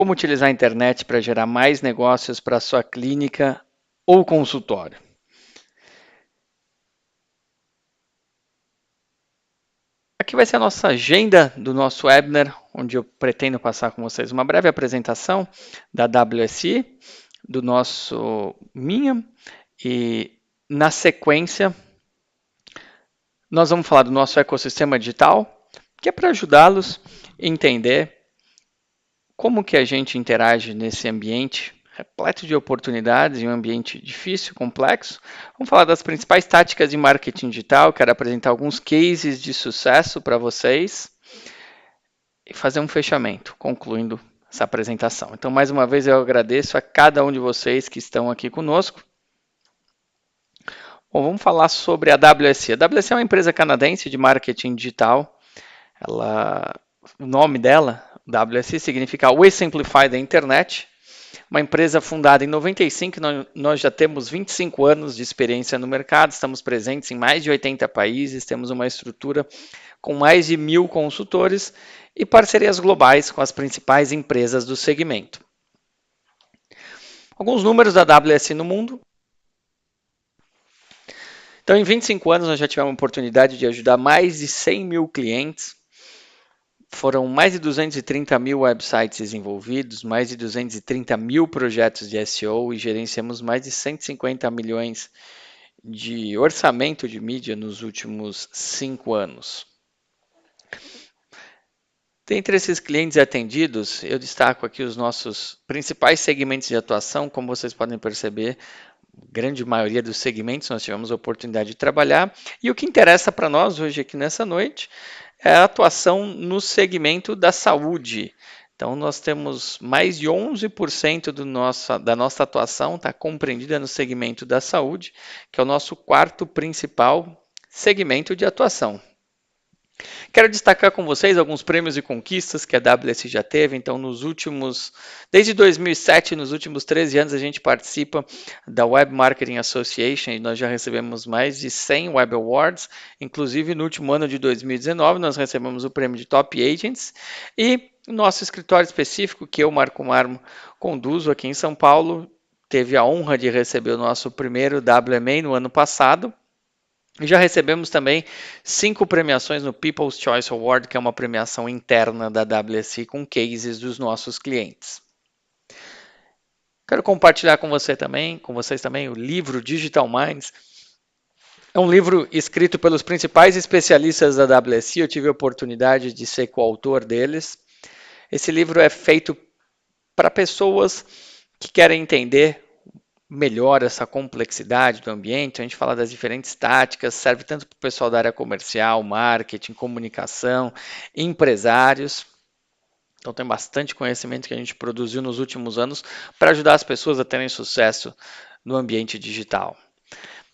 Como utilizar a internet para gerar mais negócios para a sua clínica ou consultório? Aqui vai ser a nossa agenda do nosso webinar, onde eu pretendo passar com vocês uma breve apresentação da WSI, do nosso minha, e na sequência nós vamos falar do nosso ecossistema digital, que é para ajudá-los a entender como que a gente interage nesse ambiente repleto de oportunidades, em um ambiente difícil, complexo. Vamos falar das principais táticas de marketing digital, quero apresentar alguns cases de sucesso para vocês e fazer um fechamento, concluindo essa apresentação. Então, mais uma vez, eu agradeço a cada um de vocês que estão aqui conosco. Bom, vamos falar sobre a WSI. A WSI é uma empresa canadense de marketing digital. O nome dela, WSI, significa We Simplify the Internet. Uma empresa fundada em 95, nós já temos 25 anos de experiência no mercado, estamos presentes em mais de 80 países, temos uma estrutura com mais de 1.000 consultores e parcerias globais com as principais empresas do segmento. Alguns números da WSI no mundo. Então, em 25 anos, nós já tivemos a oportunidade de ajudar mais de 100 mil clientes. Foram mais de 230 mil websites desenvolvidos, mais de 230 mil projetos de SEO e gerenciamos mais de 150 milhões de orçamento de mídia nos últimos 5 anos. Dentre esses clientes atendidos, eu destaco aqui os nossos principais segmentos de atuação. Como vocês podem perceber, grande maioria dos segmentos nós tivemos a oportunidade de trabalhar. E o que interessa para nós hoje aqui nessa noite é a atuação no segmento da saúde. Então, nós temos mais de 11% da nossa atuação está compreendida no segmento da saúde, que é o nosso quarto principal segmento de atuação. Quero destacar com vocês alguns prêmios e conquistas que a WSI já teve. Então, desde 2007, nos últimos 13 anos, a gente participa da Web Marketing Association e nós já recebemos mais de 100 Web Awards. Inclusive, no último ano de 2019, nós recebemos o prêmio de Top Agents e o nosso escritório específico, que eu, Marco Marmo, conduzo aqui em São Paulo, teve a honra de receber o nosso primeiro WMA no ano passado. Já recebemos também 5 premiações no People's Choice Award, que é uma premiação interna da WSI com cases dos nossos clientes. Quero compartilhar com vocês também o livro Digital Minds. É um livro escrito pelos principais especialistas da WSI, eu tive a oportunidade de ser coautor deles. Esse livro é feito para pessoas que querem entender melhor essa complexidade do ambiente. A gente fala das diferentes táticas, serve tanto para o pessoal da área comercial, marketing, comunicação, empresários. Então tem bastante conhecimento que a gente produziu nos últimos anos para ajudar as pessoas a terem sucesso no ambiente digital.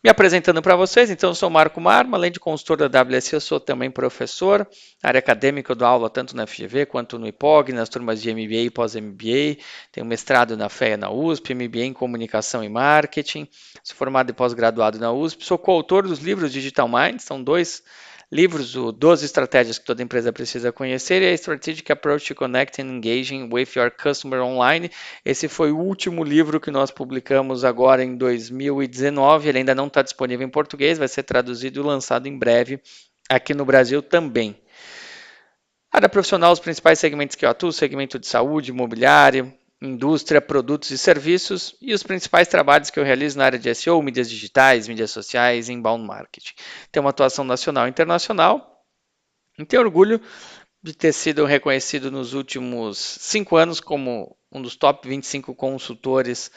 Me apresentando para vocês, então eu sou Marco Marmo, além de consultor da WSI, eu sou também professor. Na área acadêmica eu dou aula tanto na FGV quanto no IPOG, nas turmas de MBA e pós-MBA. Tenho mestrado na FEA na USP, MBA em Comunicação e Marketing. Sou formado e pós-graduado na USP. Sou coautor dos livros Digital Minds, são 2 livros, o 12 estratégias que toda empresa precisa conhecer e a Strategic Approach to Connecting and Engaging with Your Customer Online. Esse foi o último livro que nós publicamos agora em 2019, ele ainda não está disponível em português, vai ser traduzido e lançado em breve aqui no Brasil também. Área profissional, os principais segmentos que eu atuo, segmento de saúde, imobiliário, indústria, produtos e serviços e os principais trabalhos que eu realizo na área de SEO, mídias digitais, mídias sociais e inbound marketing. Tenho uma atuação nacional e internacional e tenho orgulho de ter sido reconhecido nos últimos 5 anos como um dos top 25 consultores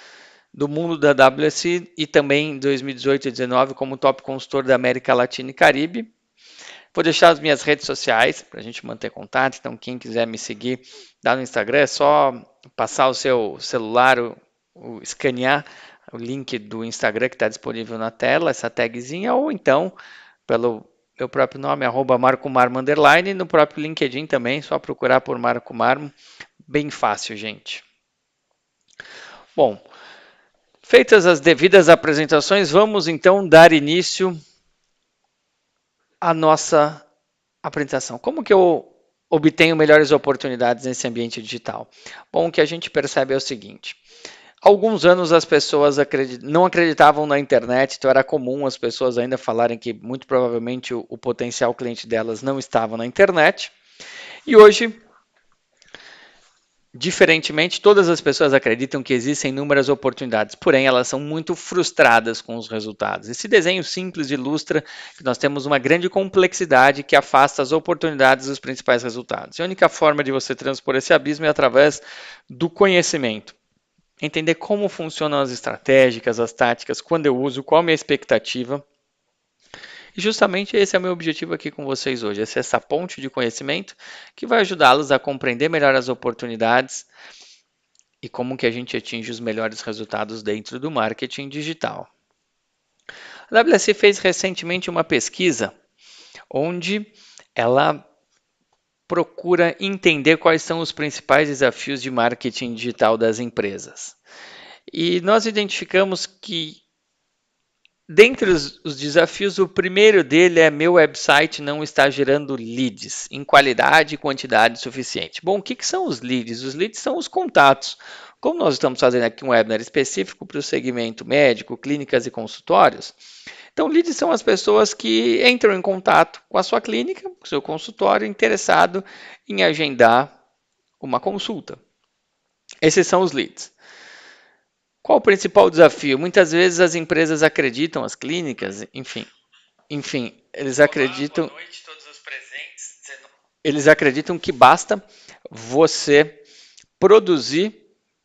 do mundo da WSI e também em 2018 e 2019 como top consultor da América Latina e Caribe. Vou deixar as minhas redes sociais para a gente manter contato, então quem quiser me seguir lá no Instagram é só passar o seu celular, escanear o link do Instagram que está disponível na tela, essa tagzinha, ou então pelo meu próprio nome, @marcomarmo_, e no próprio LinkedIn também, só procurar por Marco Marmo, bem fácil, gente. Bom, feitas as devidas apresentações, vamos então dar início à nossa apresentação. Como que eu obtenho melhores oportunidades nesse ambiente digital? Bom, o que a gente percebe é o seguinte. Há alguns anos as pessoas não acreditavam na internet, então era comum as pessoas ainda falarem que muito provavelmente o potencial cliente delas não estava na internet. E hoje, diferentemente, todas as pessoas acreditam que existem inúmeras oportunidades, porém elas são muito frustradas com os resultados. Esse desenho simples ilustra que nós temos uma grande complexidade que afasta as oportunidades dos principais resultados. E a única forma de você transpor esse abismo é através do conhecimento. Entender como funcionam as estratégicas, as táticas, quando eu uso, qual a minha expectativa. E justamente esse é o meu objetivo aqui com vocês hoje, essa ponte de conhecimento que vai ajudá-los a compreender melhor as oportunidades e como que a gente atinge os melhores resultados dentro do marketing digital. A WSC fez recentemente uma pesquisa onde ela procura entender quais são os principais desafios de marketing digital das empresas. E nós identificamos que, dentre os desafios, o primeiro dele é meu website não está gerando leads em qualidade e quantidade suficiente. Bom, o que são os leads? Os leads são os contatos. Como nós estamos fazendo aqui um webinar específico para o segmento médico, clínicas e consultórios, então leads são as pessoas que entram em contato com a sua clínica, com o seu consultório, interessado em agendar uma consulta. Esses são os leads. Qual o principal desafio? Muitas vezes as empresas acreditam, as clínicas, enfim, eles acreditam que basta você produzir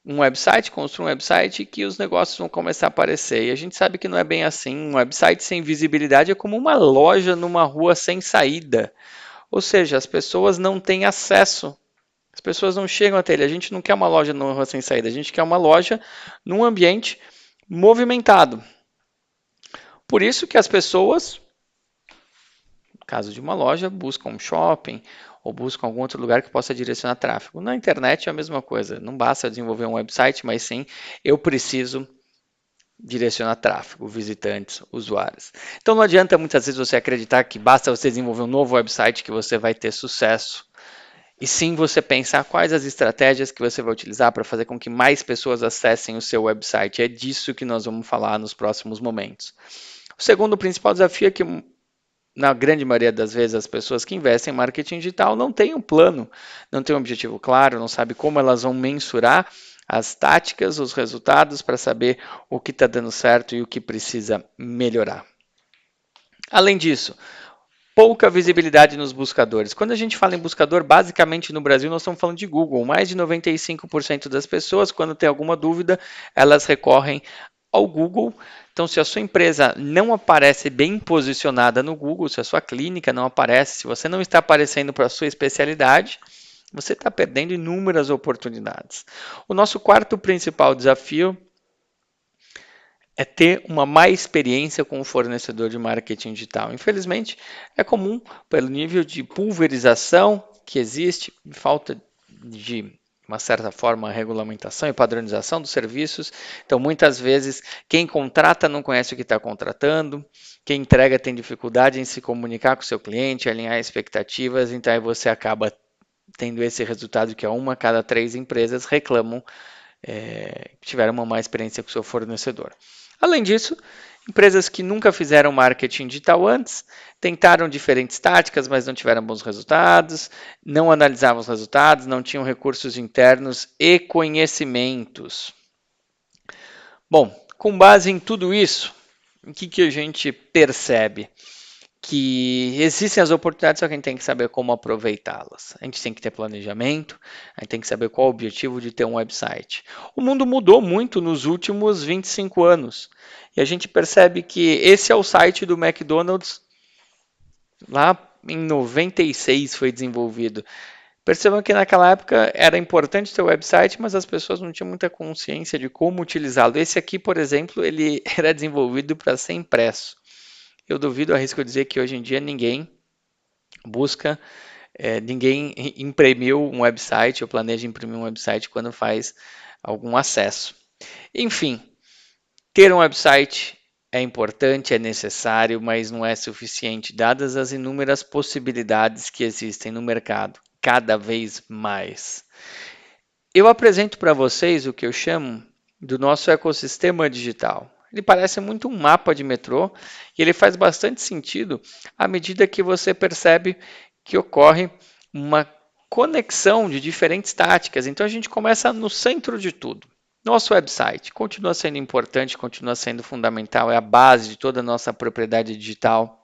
um website, construir um website e que os negócios vão começar a aparecer. E a gente sabe que não é bem assim. Um website sem visibilidade é como uma loja numa rua sem saída. Ou seja, as pessoas não têm acesso. As pessoas não chegam até ele. A gente não quer uma loja numa rua sem saída. A gente quer uma loja num ambiente movimentado. Por isso que as pessoas, no caso de uma loja, buscam um shopping ou buscam algum outro lugar que possa direcionar tráfego. Na internet é a mesma coisa. Não basta desenvolver um website, mas sim eu preciso direcionar tráfego, visitantes, usuários. Então não adianta muitas vezes você acreditar que basta você desenvolver um novo website que você vai ter sucesso. E sim você pensar quais as estratégias que você vai utilizar para fazer com que mais pessoas acessem o seu website. É disso que nós vamos falar nos próximos momentos. O segundo principal desafio é que, na grande maioria das vezes, as pessoas que investem em marketing digital não têm um plano, não têm um objetivo claro, não sabem como elas vão mensurar as táticas, os resultados para saber o que está dando certo e o que precisa melhorar. Além disso, pouca visibilidade nos buscadores. Quando a gente fala em buscador, basicamente no Brasil nós estamos falando de Google. Mais de 95% das pessoas, quando tem alguma dúvida, elas recorrem ao Google. Então, se a sua empresa não aparece bem posicionada no Google, se a sua clínica não aparece, se você não está aparecendo para a sua especialidade, você está perdendo inúmeras oportunidades. O nosso quarto principal desafio é ter uma má experiência com o fornecedor de marketing digital. Infelizmente, é comum, pelo nível de pulverização que existe, falta de uma certa forma, regulamentação e padronização dos serviços. Então, muitas vezes, quem contrata não conhece o que está contratando, quem entrega tem dificuldade em se comunicar com o seu cliente, alinhar expectativas, então aí você acaba tendo esse resultado que uma a cada 3 empresas reclamam que tiveram uma má experiência com o seu fornecedor. Além disso, empresas que nunca fizeram marketing digital antes, tentaram diferentes táticas, mas não tiveram bons resultados, não analisavam os resultados, não tinham recursos internos e conhecimentos. Bom, com base em tudo isso, o que a gente percebe? Que existem as oportunidades, só que a gente tem que saber como aproveitá-las. A gente tem que ter planejamento, a gente tem que saber qual o objetivo de ter um website. O mundo mudou muito nos últimos 25 anos. E a gente percebe que esse é o site do McDonald's, lá em 96 foi desenvolvido. Percebam que naquela época era importante ter o website, mas as pessoas não tinham muita consciência de como utilizá-lo. Esse aqui, por exemplo, ele era desenvolvido para ser impresso. Eu duvido, arrisco dizer que hoje em dia ninguém busca, ninguém imprimiu um website ou planeja imprimir um website quando faz algum acesso. Enfim, ter um website é importante, é necessário, mas não é suficiente, dadas as inúmeras possibilidades que existem no mercado. cada vez mais. Eu apresento para vocês o que eu chamo do nosso ecossistema digital. Ele parece muito um mapa de metrô e ele faz bastante sentido à medida que você percebe que ocorre uma conexão de diferentes táticas. Então a gente começa no centro de tudo. Nosso website continua sendo importante, continua sendo fundamental, é a base de toda a nossa propriedade digital.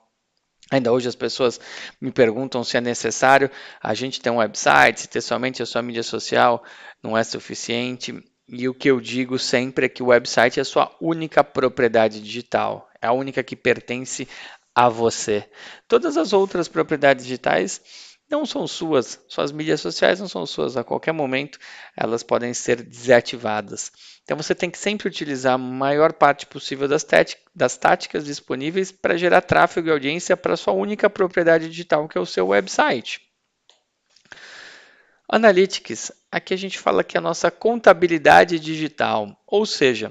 Ainda hoje as pessoas me perguntam se é necessário a gente ter um website, se ter somente a sua mídia social não é suficiente. E o que eu digo sempre é que o website é a sua única propriedade digital, é a única que pertence a você. Todas as outras propriedades digitais não são suas mídias sociais não são suas, a qualquer momento elas podem ser desativadas. Então você tem que sempre utilizar a maior parte possível das táticas disponíveis para gerar tráfego e audiência para a sua única propriedade digital, que é o seu website. Analytics, aqui a gente fala que é a nossa contabilidade digital, ou seja,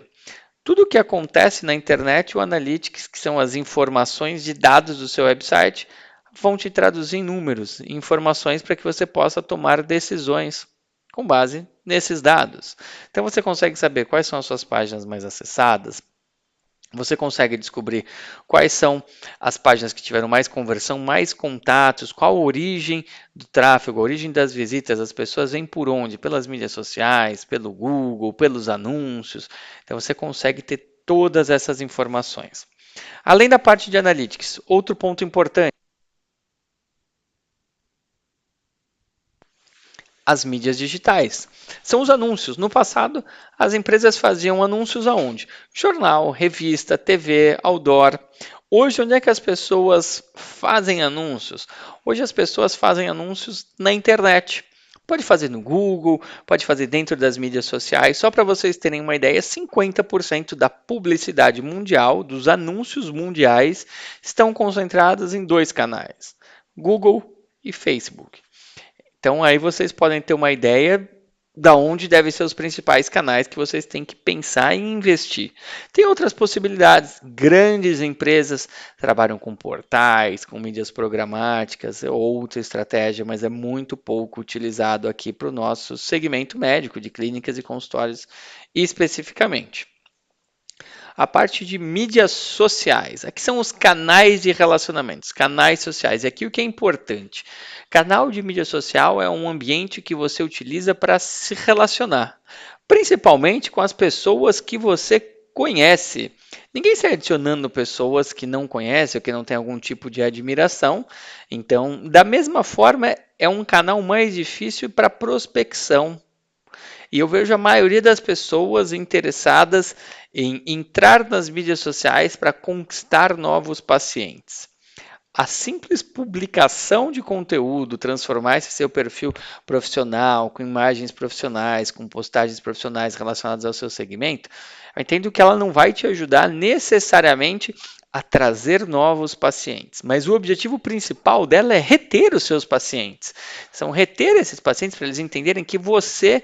tudo o que acontece na internet, o Analytics, que são as informações de dados do seu website, vão te traduzir em números, em informações para que você possa tomar decisões com base nesses dados. Então você consegue saber quais são as suas páginas mais acessadas, você consegue descobrir quais são as páginas que tiveram mais conversão, mais contatos, qual a origem do tráfego, a origem das visitas, as pessoas vêm por onde? Pelas mídias sociais, pelo Google, pelos anúncios. Então você consegue ter todas essas informações. Além da parte de analytics, outro ponto importante, as mídias digitais. São os anúncios. No passado, as empresas faziam anúncios aonde? Jornal, revista, TV, outdoor. Hoje, onde é que as pessoas fazem anúncios? Hoje as pessoas fazem anúncios na internet. Pode fazer no Google, pode fazer dentro das mídias sociais. Só para vocês terem uma ideia, 50% da publicidade mundial, dos anúncios mundiais, estão concentrados em dois canais: Google e Facebook. Então aí vocês podem ter uma ideia da onde devem ser os principais canais que vocês têm que pensar em investir. Tem outras possibilidades. Grandes empresas trabalham com portais, com mídias programáticas, é outra estratégia, mas é muito pouco utilizado aqui para o nosso segmento médico de clínicas e consultórios especificamente. A parte de mídias sociais. Aqui são os canais de relacionamentos, canais sociais. E aqui o que é importante. Canal de mídia social é um ambiente que você utiliza para se relacionar, principalmente com as pessoas que você conhece. Ninguém sai adicionando pessoas que não conhece ou que não tem algum tipo de admiração. Então, da mesma forma, é um canal mais difícil para prospecção. E eu vejo a maioria das pessoas interessadas em entrar nas mídias sociais para conquistar novos pacientes. A simples publicação de conteúdo, transformar esse seu perfil profissional, com imagens profissionais, com postagens profissionais relacionadas ao seu segmento, eu entendo que ela não vai te ajudar necessariamente a trazer novos pacientes, mas o objetivo principal dela é reter os seus pacientes. São reter esses pacientes para eles entenderem que você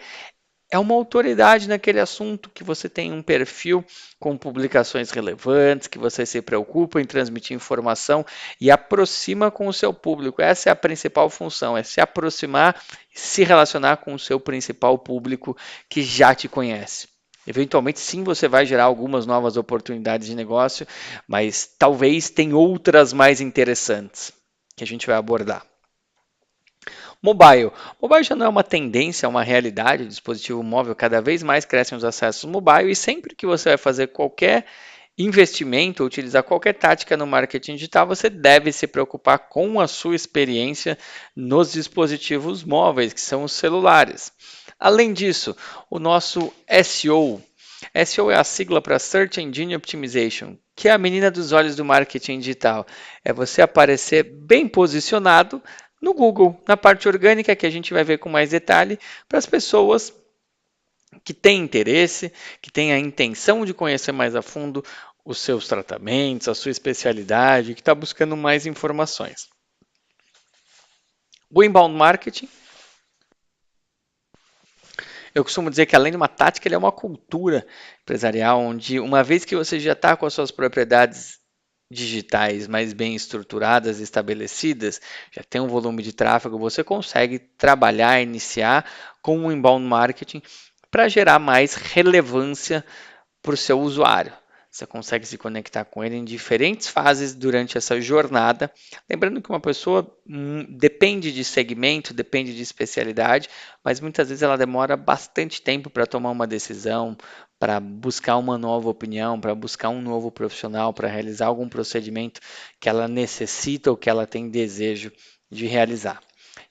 é uma autoridade naquele assunto, que você tem um perfil com publicações relevantes, que você se preocupa em transmitir informação e aproxima com o seu público. Essa é a principal função, é se aproximar e se relacionar com o seu principal público que já te conhece. Eventualmente, sim, você vai gerar algumas novas oportunidades de negócio, mas talvez tenha outras mais interessantes que a gente vai abordar. Mobile. Mobile já não é uma tendência, é uma realidade. O dispositivo móvel cada vez mais crescem os acessos mobile e sempre que você vai fazer qualquer investimento, ou utilizar qualquer tática no marketing digital, você deve se preocupar com a sua experiência nos dispositivos móveis, que são os celulares. Além disso, o nosso SEO. SEO é a sigla para Search Engine Optimization, que é a menina dos olhos do marketing digital. É você aparecer bem posicionado no Google, na parte orgânica, que a gente vai ver com mais detalhe, para as pessoas que têm interesse, que têm a intenção de conhecer mais a fundo os seus tratamentos, a sua especialidade, que está buscando mais informações. O inbound marketing, eu costumo dizer que além de uma tática, ele é uma cultura empresarial, onde uma vez que você já está com as suas propriedades digitais mais bem estruturadas, estabelecidas, já tem um volume de tráfego, você consegue trabalhar, iniciar com o inbound marketing para gerar mais relevância para o seu usuário. Você consegue se conectar com ele em diferentes fases durante essa jornada. Lembrando que uma pessoa depende de segmento, depende de especialidade, mas muitas vezes ela demora bastante tempo para tomar uma decisão, para buscar uma nova opinião, para buscar um novo profissional, para realizar algum procedimento que ela necessita ou que ela tem desejo de realizar.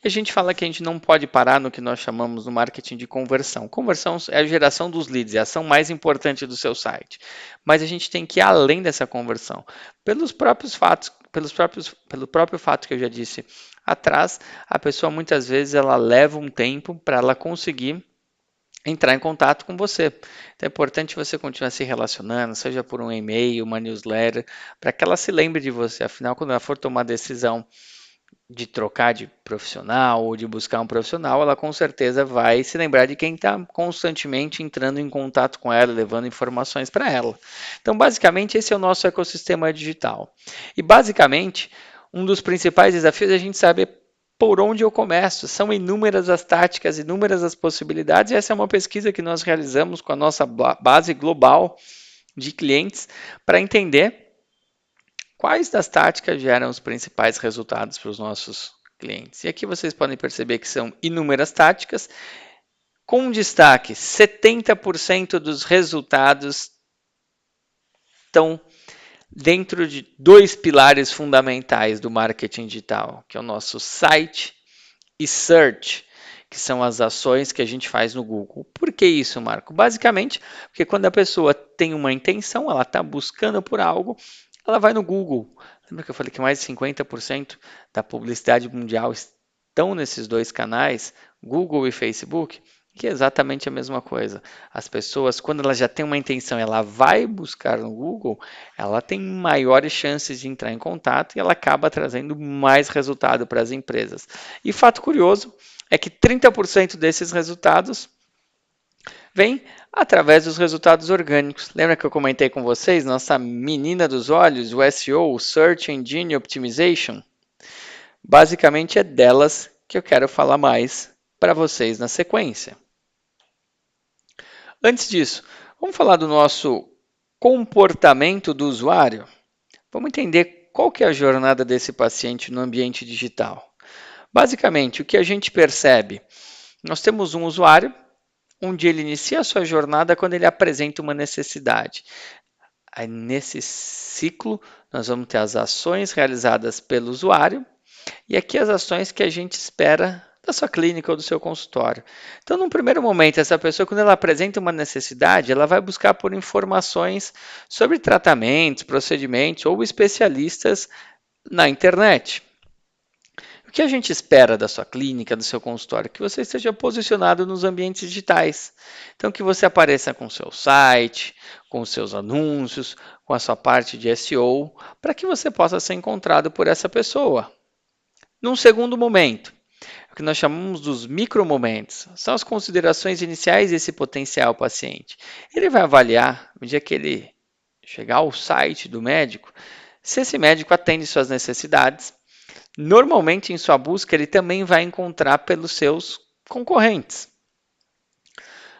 E a gente fala que a gente não pode parar no que nós chamamos no marketing de conversão. Conversão é a geração dos leads, é a ação mais importante do seu site. Mas a gente tem que ir além dessa conversão. Pelos próprios fatos, pelo próprio fato que eu já disse atrás, a pessoa muitas vezes ela leva um tempo para ela conseguir entrar em contato com você. Então é importante você continuar se relacionando, seja por um e-mail, uma newsletter, para que ela se lembre de você. Afinal, quando ela for tomar a decisão de trocar de profissional ou de buscar um profissional, ela com certeza vai se lembrar de quem está constantemente entrando em contato com ela, levando informações para ela. Então, basicamente, esse é o nosso ecossistema digital. E, basicamente, um dos principais desafios é a gente saber por onde eu começo. São inúmeras as táticas, inúmeras as possibilidades, e essa é uma pesquisa que nós realizamos com a nossa base global de clientes para entender quais das táticas geram os principais resultados para os nossos clientes. E aqui vocês podem perceber que são inúmeras táticas, com destaque: 70% dos resultados estão dentro de dois pilares fundamentais do marketing digital, que é o nosso site e search, que são as ações que a gente faz no Google. Por que isso, Marco? Basicamente, porque quando a pessoa tem uma intenção, ela está buscando por algo, ela vai no Google. Lembra que eu falei que mais de 50% da publicidade mundial estão nesses dois canais, Google e Facebook? Que é exatamente a mesma coisa. As pessoas, quando ela já tem uma intenção, ela vai buscar no Google, ela tem maiores chances de entrar em contato e ela acaba trazendo mais resultado para as empresas. E fato curioso é que 30% desses resultados vem através dos resultados orgânicos. Lembra que eu comentei com vocês, nossa menina dos olhos, o SEO, o Search Engine Optimization? Basicamente é delas que eu quero falar mais para vocês na sequência. Antes disso, vamos falar do nosso comportamento do usuário? Vamos entender qual que é a jornada desse paciente no ambiente digital. Basicamente, o que a gente percebe? Nós temos um usuário onde ele inicia a sua jornada quando ele apresenta uma necessidade. Aí, nesse ciclo, nós vamos ter as ações realizadas pelo usuário e aqui as ações que a gente espera da sua clínica ou do seu consultório. Então, num primeiro momento, essa pessoa, quando ela apresenta uma necessidade, ela vai buscar por informações sobre tratamentos, procedimentos ou especialistas na internet. O que a gente espera da sua clínica, do seu consultório? Que você esteja posicionado nos ambientes digitais. Então, que você apareça com o seu site, com os seus anúncios, com a sua parte de SEO, para que você possa ser encontrado por essa pessoa. Num segundo momento, o que nós chamamos dos micromomentos, são as considerações iniciais desse potencial paciente. Ele vai avaliar, no dia que ele chegar ao site do médico, se esse médico atende suas necessidades. Normalmente, em sua busca, ele também vai encontrar pelos seus concorrentes.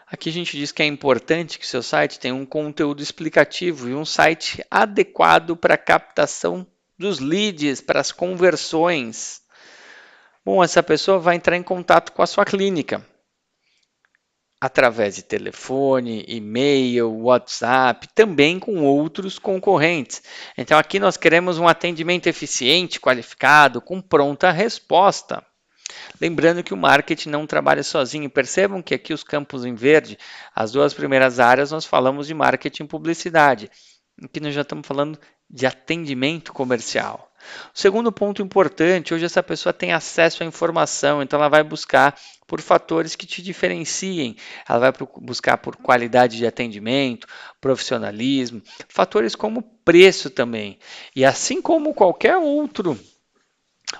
Aqui a gente diz que é importante que seu site tenha um conteúdo explicativo e um site adequado para a captação dos leads, para as conversões. Bom, essa pessoa vai entrar em contato com a sua clínica através de telefone, e-mail, WhatsApp, também com outros concorrentes. Então aqui nós queremos um atendimento eficiente, qualificado, com pronta resposta. Lembrando que o marketing não trabalha sozinho. Percebam que aqui os campos em verde, as duas primeiras áreas, nós falamos de marketing e publicidade. Aqui nós já estamos falando de atendimento comercial. O segundo ponto importante, hoje essa pessoa tem acesso à informação, então ela vai buscar por fatores que te diferenciem, ela vai buscar por qualidade de atendimento, profissionalismo, fatores como preço também. E assim como qualquer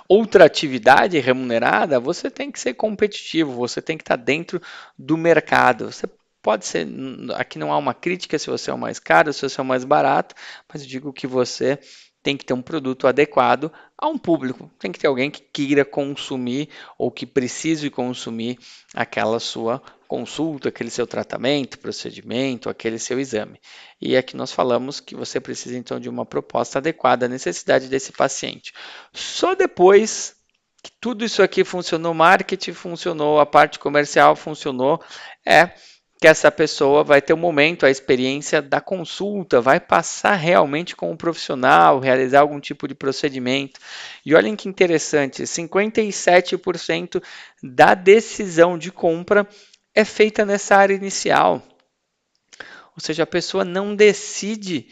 outra atividade remunerada, você tem que ser competitivo, você tem que estar dentro do mercado. Você pode ser, aqui não há uma crítica se você é o mais caro, se você é o mais barato, mas eu digo que você tem que ter um produto adequado a um público. Tem que ter alguém que queira consumir ou que precise consumir aquela sua consulta, aquele seu tratamento, procedimento, aquele seu exame. E aqui nós falamos que você precisa então de uma proposta adequada à necessidade desse paciente. Só depois que tudo isso aqui funcionou, marketing funcionou, a parte comercial funcionou, que essa pessoa vai ter o momento, a experiência da consulta, vai passar realmente com o profissional, realizar algum tipo de procedimento. E olhem que interessante, 57% da decisão de compra é feita nessa área inicial. Ou seja, a pessoa não decide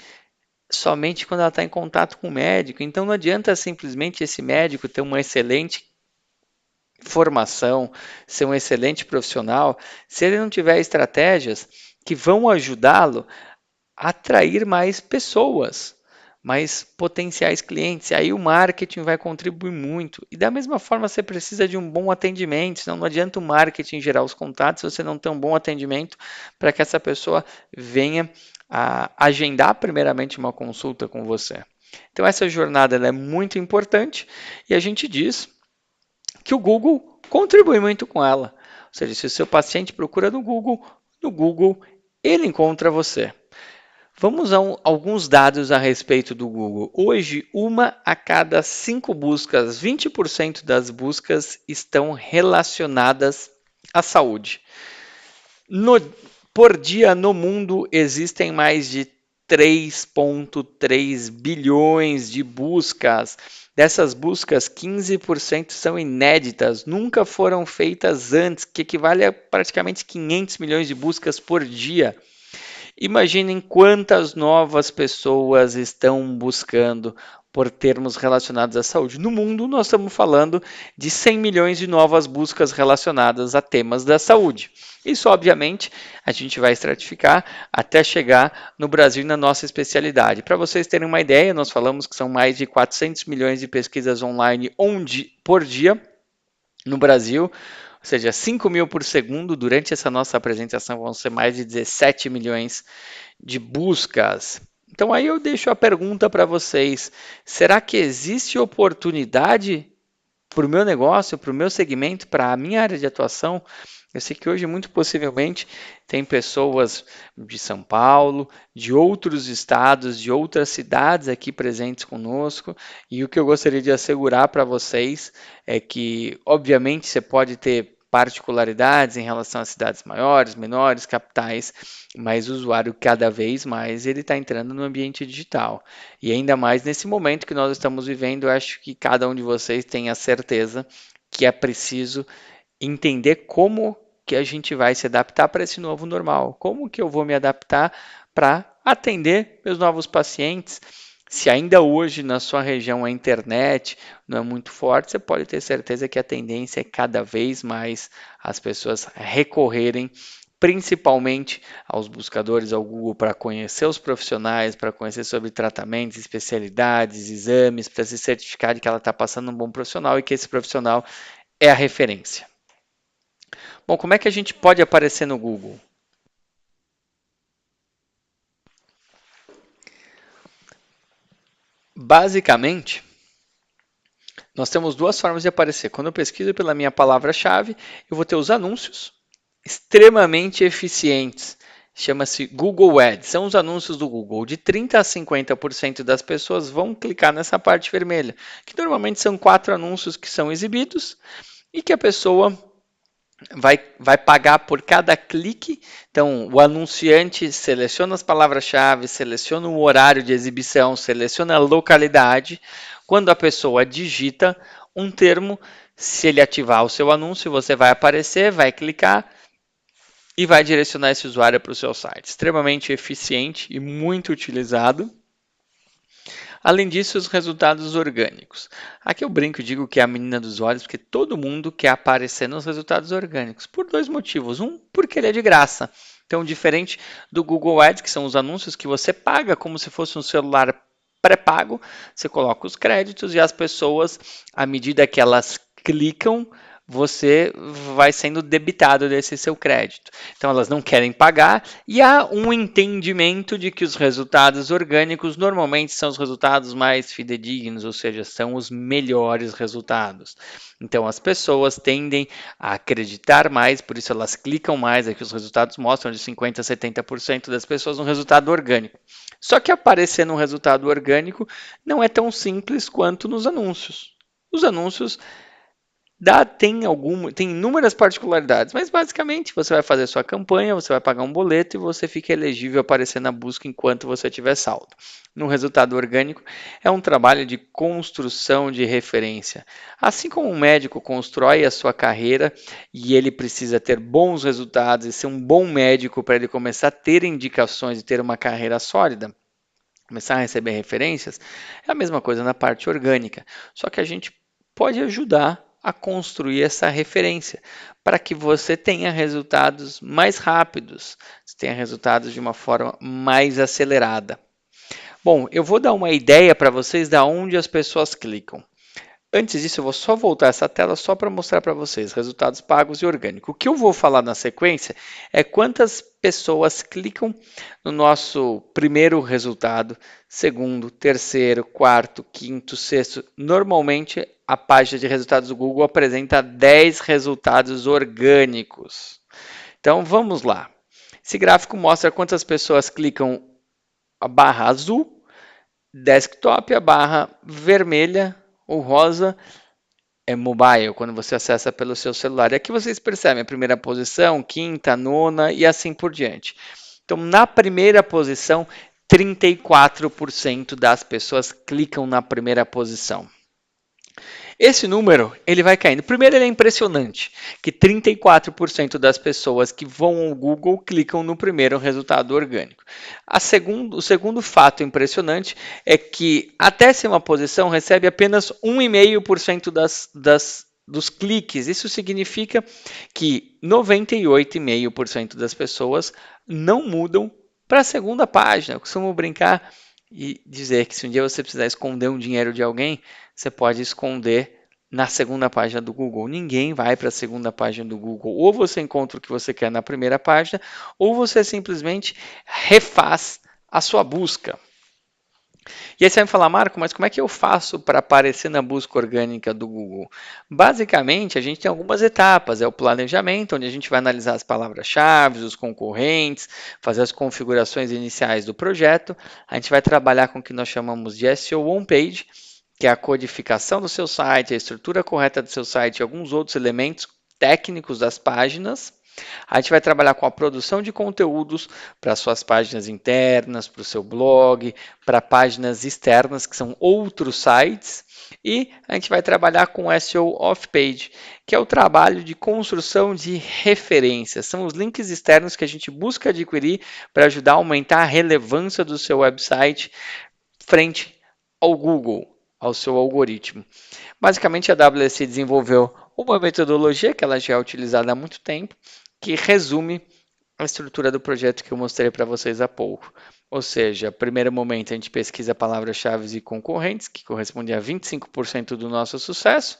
somente quando ela está em contato com o médico. Então não adianta simplesmente esse médico ter uma excelente formação, ser um excelente profissional, se ele não tiver estratégias que vão ajudá-lo a atrair mais pessoas, mais potenciais clientes. Aí o marketing vai contribuir muito. E da mesma forma você precisa de um bom atendimento, senão não adianta o marketing gerar os contatos se você não tem um bom atendimento para que essa pessoa venha a agendar primeiramente uma consulta com você. Então essa jornada ela é muito importante e a gente diz que o Google contribui muito com ela. Ou seja, se o seu paciente procura no Google ele encontra você. Vamos a alguns dados a respeito do Google. Hoje, uma a cada 5 buscas, 20% das buscas estão relacionadas à saúde. Por dia no mundo existem mais de 3,3 bilhões de buscas. Dessas buscas, 15% são inéditas, nunca foram feitas antes, que equivale a praticamente 500 milhões de buscas por dia. Imaginem quantas novas pessoas estão buscando por termos relacionados à saúde. No mundo, nós estamos falando de 100 milhões de novas buscas relacionadas a temas da saúde. Isso, obviamente, a gente vai estratificar até chegar no Brasil e na nossa especialidade. Para vocês terem uma ideia, nós falamos que são mais de 400 milhões de pesquisas online por dia no Brasil, ou seja, 5 mil por segundo. Durante essa nossa apresentação vão ser mais de 17 milhões de buscas. Então aí eu deixo a pergunta para vocês: será que existe oportunidade para o meu negócio, para o meu segmento, para a minha área de atuação? Eu sei que hoje, muito possivelmente, tem pessoas de São Paulo, de outros estados, de outras cidades aqui presentes conosco, e o que eu gostaria de assegurar para vocês é que, obviamente, você pode ter particularidades em relação a cidades maiores, menores, capitais, mas o usuário cada vez mais ele está entrando no ambiente digital. E ainda mais nesse momento que nós estamos vivendo, eu acho que cada um de vocês tem a certeza que é preciso entender como que a gente vai se adaptar para esse novo normal. Como que eu vou me adaptar para atender meus novos pacientes? Se ainda hoje na sua região a internet não é muito forte, você pode ter certeza que a tendência é cada vez mais as pessoas recorrerem principalmente aos buscadores, ao Google, para conhecer os profissionais, para conhecer sobre tratamentos, especialidades, exames, para se certificar de que ela está passando um bom profissional e que esse profissional é a referência. Bom, como é que a gente pode aparecer no Google? Basicamente, nós temos duas formas de aparecer. Quando eu pesquiso pela minha palavra-chave, eu vou ter os anúncios extremamente eficientes. Chama-se Google Ads. São os anúncios do Google. De 30% a 50% das pessoas vão clicar nessa parte vermelha, que normalmente são 4 anúncios que são exibidos e que a pessoa vai pagar por cada clique. Então, o anunciante seleciona as palavras-chave, seleciona o horário de exibição, seleciona a localidade. Quando a pessoa digita um termo, se ele ativar o seu anúncio, você vai aparecer, vai clicar e vai direcionar esse usuário para o seu site. Extremamente eficiente e muito utilizado. Além disso, os resultados orgânicos. Aqui eu brinco e digo que é a menina dos olhos, porque todo mundo quer aparecer nos resultados orgânicos, por dois motivos. Um, porque ele é de graça. Então, diferente do Google Ads, que são os anúncios que você paga como se fosse um celular pré-pago, você coloca os créditos e as pessoas, à medida que elas clicam, você vai sendo debitado desse seu crédito. Então elas não querem pagar e há um entendimento de que os resultados orgânicos normalmente são os resultados mais fidedignos, ou seja, são os melhores resultados. Então as pessoas tendem a acreditar mais, por isso elas clicam mais, aqui os resultados mostram de 50% a 70% das pessoas um resultado orgânico. Só que aparecer no resultado orgânico não é tão simples quanto nos anúncios. Os anúncios tem inúmeras particularidades, mas basicamente você vai fazer sua campanha, você vai pagar um boleto e você fica elegível a aparecer na busca enquanto você tiver saldo. No resultado orgânico, é um trabalho de construção de referência. Assim como um médico constrói a sua carreira e ele precisa ter bons resultados e ser um bom médico para ele começar a ter indicações e ter uma carreira sólida, começar a receber referências, é a mesma coisa na parte orgânica. Só que a gente pode ajudar a construir essa referência para que você tenha resultados mais rápidos, você tenha resultados de uma forma mais acelerada. Bom, eu vou dar uma ideia para vocês de onde as pessoas clicam. Antes disso, eu vou só voltar essa tela só para mostrar para vocês resultados pagos e orgânicos. O que eu vou falar na sequência é quantas pessoas clicam no nosso primeiro resultado, segundo, terceiro, quarto, quinto, sexto. Normalmente, a página de resultados do Google apresenta 10 resultados orgânicos. Então, vamos lá. Esse gráfico mostra quantas pessoas clicam a barra azul, desktop, a barra vermelha, o rosa é mobile, quando você acessa pelo seu celular. E aqui vocês percebem a primeira posição, quinta, nona e assim por diante. Então, na primeira posição, 34% das pessoas clicam na primeira posição. Esse número, ele vai caindo. Primeiro, ele é impressionante, que 34% das pessoas que vão ao Google clicam no primeiro resultado orgânico. O segundo fato impressionante é que a 10ª posição recebe apenas 1,5% dos cliques. Isso significa que 98,5% das pessoas não mudam para a segunda página. Eu costumo brincar e dizer que se um dia você precisar esconder um dinheiro de alguém, você pode esconder na segunda página do Google. Ninguém vai para a segunda página do Google. Ou você encontra o que você quer na primeira página, ou você simplesmente refaz a sua busca. E aí você vai me falar, Marco, mas como é que eu faço para aparecer na busca orgânica do Google? Basicamente, a gente tem algumas etapas. É o planejamento, onde a gente vai analisar as palavras-chave, os concorrentes, fazer as configurações iniciais do projeto. A gente vai trabalhar com o que nós chamamos de SEO on-page, que é a codificação do seu site, a estrutura correta do seu site e alguns outros elementos técnicos das páginas. A gente vai trabalhar com a produção de conteúdos para suas páginas internas, para o seu blog, para páginas externas, que são outros sites. E a gente vai trabalhar com SEO off-page, que é o trabalho de construção de referências. São os links externos que a gente busca adquirir para ajudar a aumentar a relevância do seu website frente ao Google, ao seu algoritmo. Basicamente, a WSC desenvolveu uma metodologia que ela já é utilizada há muito tempo, que resume a estrutura do projeto que eu mostrei para vocês há pouco. Ou seja, primeiro momento a gente pesquisa palavras-chave e concorrentes, que corresponde a 25% do nosso sucesso.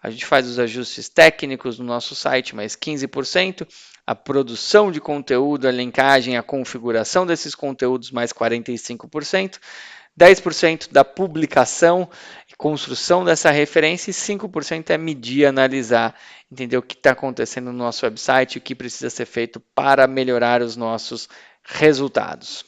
A gente faz os ajustes técnicos no nosso site, mais 15%. A produção de conteúdo, a linkagem, a configuração desses conteúdos, mais 45%. 10% da publicação e construção dessa referência e 5% é medir, analisar, entender o que está acontecendo no nosso website, o que precisa ser feito para melhorar os nossos resultados.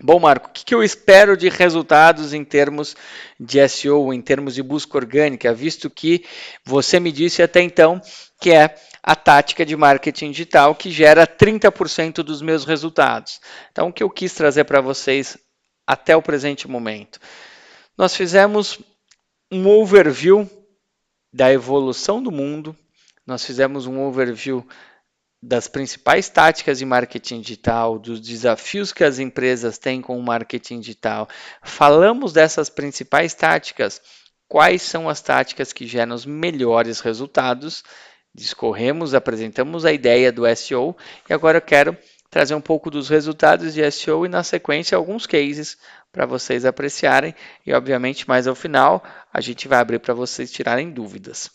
Bom, Marco, o que eu espero de resultados em termos de SEO, em termos de busca orgânica, visto que você me disse até então que é a tática de marketing digital que gera 30% dos meus resultados. Então, o que eu quis trazer para vocês até o presente momento. Nós fizemos um overview da evolução do mundo, nós fizemos um overview das principais táticas de marketing digital, dos desafios que as empresas têm com o marketing digital. Falamos dessas principais táticas, quais são as táticas que geram os melhores resultados, discorremos, apresentamos a ideia do SEO e agora eu quero trazer um pouco dos resultados de SEO e, na sequência, alguns cases para vocês apreciarem e, obviamente, mais ao final, a gente vai abrir para vocês tirarem dúvidas.